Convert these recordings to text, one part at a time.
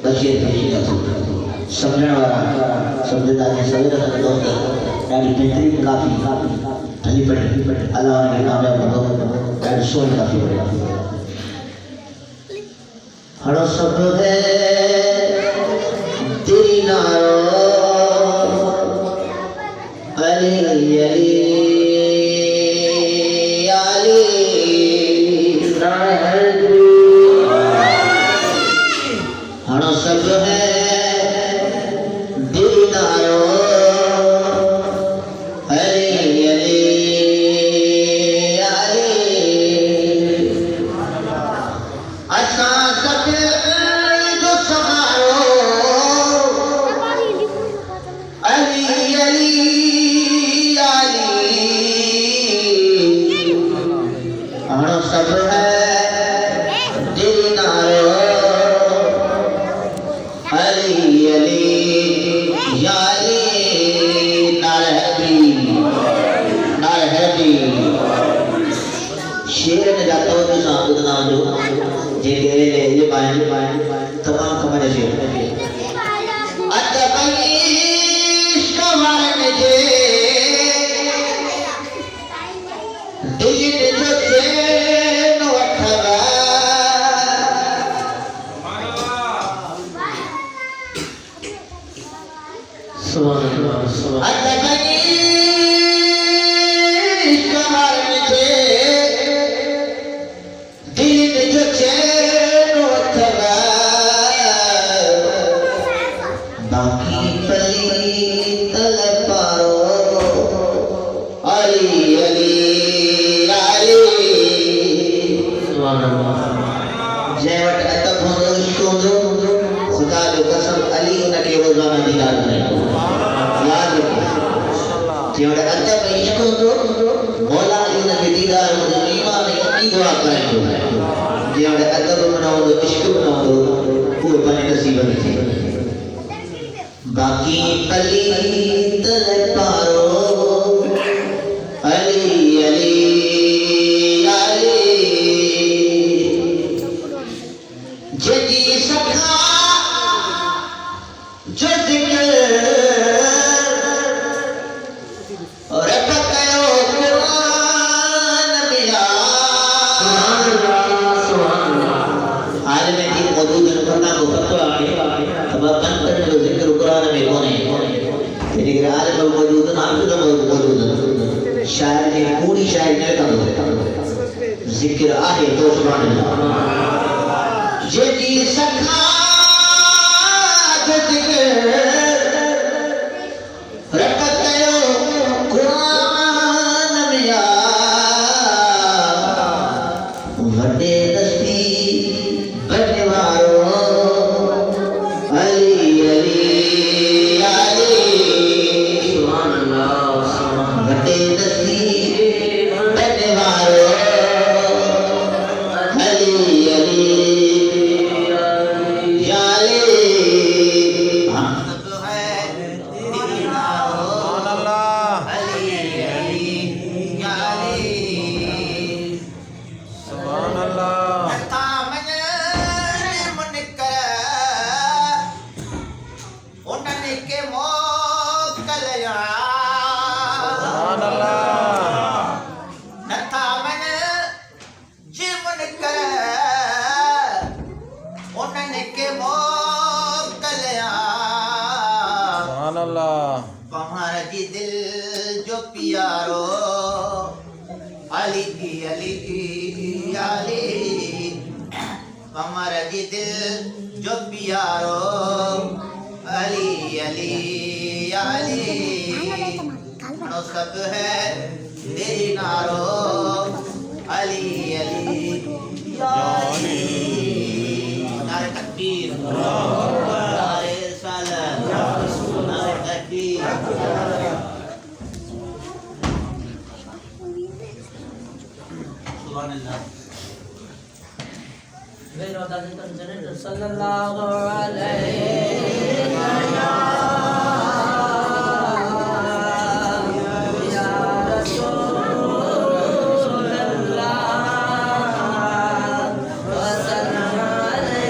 बशीर समझण वारा समझदा के सवेरा तक दोस्त ॾाढी बेहतरीन काफ़ी हली पड़ी अल्लाह उनखे कामयाब कंदो ॾाढी सोच काफ़ी पड़ी हड़ो सब है तेरी नारो अली अली हड़ो सब है दीदारो अली अली अली असा सके जो समारो अली अली अली हड़ो सब है दीदारो अली अली याली नारहबी शेर ने जाता हो तो साबुत नाम जो जे गेले ले पाए तमाम कमर शेर अतबईश कमर जे दिल जो चैन वठवा सुभान अल्लाह अतबईश कमर जे दिल जो चैन वठवा बाकी पली तल पारो अली अली अली सुभान अल्लाह जय वट अतब होंदो इश्क होंदो खुदा जो कसम अली उनके रोजाना दीदार करे याद रखो जय वट अतब इश्क होंदो मौला अली उनके दीदार होंदो ईमान में अपनी दुआ करेंदो जय वट अतब मना होंदो इश्क मना होंदो वो बने नसीब में थी बाकी पली तल पारो अली अली अली जदी सखा जो जिक्र रब कयो कुरान मिया आलम जी मौजूद है पता को पतो आहे अब कंटन जो जिक्र कुरान में कोने तेरे के आलम मौजूद है नाम तो मौजूद है शायर ने पूरी शायर ने कहा जिक्र आहे तो सुभान अल्लाह जदी सखा जो जिक्र रब कयो कुरान मिया वडे दस्ती बनने वारो अली अली अली सुभान अल्लाह वडे दस्ती बनने वारो अली अली याली हम सब है दीनारो अली अली याली सुभान अल्लाह तामन मुनकर उन्होंने के मोकलया सुभान अल्लाह तामन जी मुनकर उन्होंने के मोकलया सुभान अल्लाह तुम्हारा जी दिल जो प्यारो अली अली अली तुम्हारा जी दिल जो प्यारो अली अली अली हड़ो सब है तेरी नारो अली अली अली नारे तकबीर नारे रिसालत नारे तकबीर सुभान अल्लाह सल्लल्लाहु अलैहि वसल्लम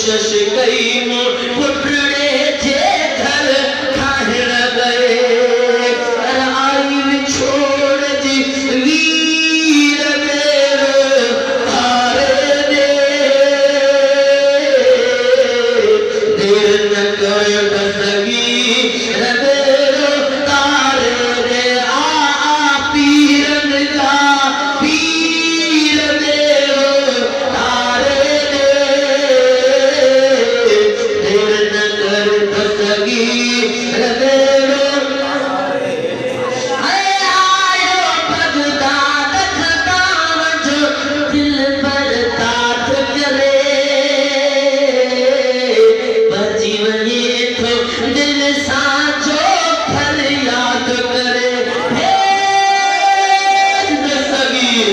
कोशिश कई मो पुटड़े जे घर खाहिण गए आई छोड़ जी वीर मेरो हारे दे देर न कर दस्तगीर मेरो तारे दे आ पीरन का पीर मेरो तारे दे देर न कर दस्तगीर मेरो आयो बगदाद खदाम जो दिल पर तात करे बची वञे थो दिल सां जो फरियाद करे हे दस्तगीर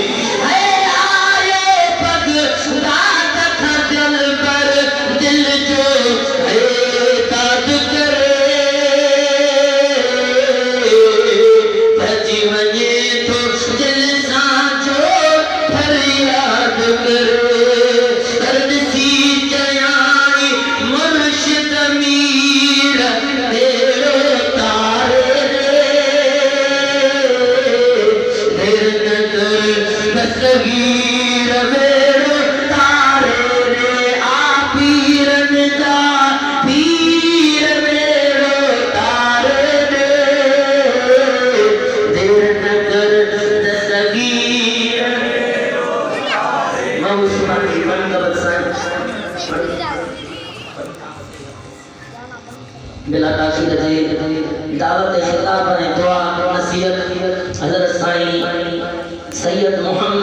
आयो बगदाद खां दिल पर दिल जो तात करे बची वञे थो दिल सां जो फरियाद करे ॾिसी चयाई मुर्शिद मीर मेरो तारे देर न कर दस्तगीर मेरो तारे रे आ पीरन जा पीर मेरो तारे रे देर न कर दस्तगीर मैं उस्मान इब्न कबल साहब बिला ताशीर जी दावत खिताब है दुआ नसीहत हजरत साईं सैयद मोहम्मद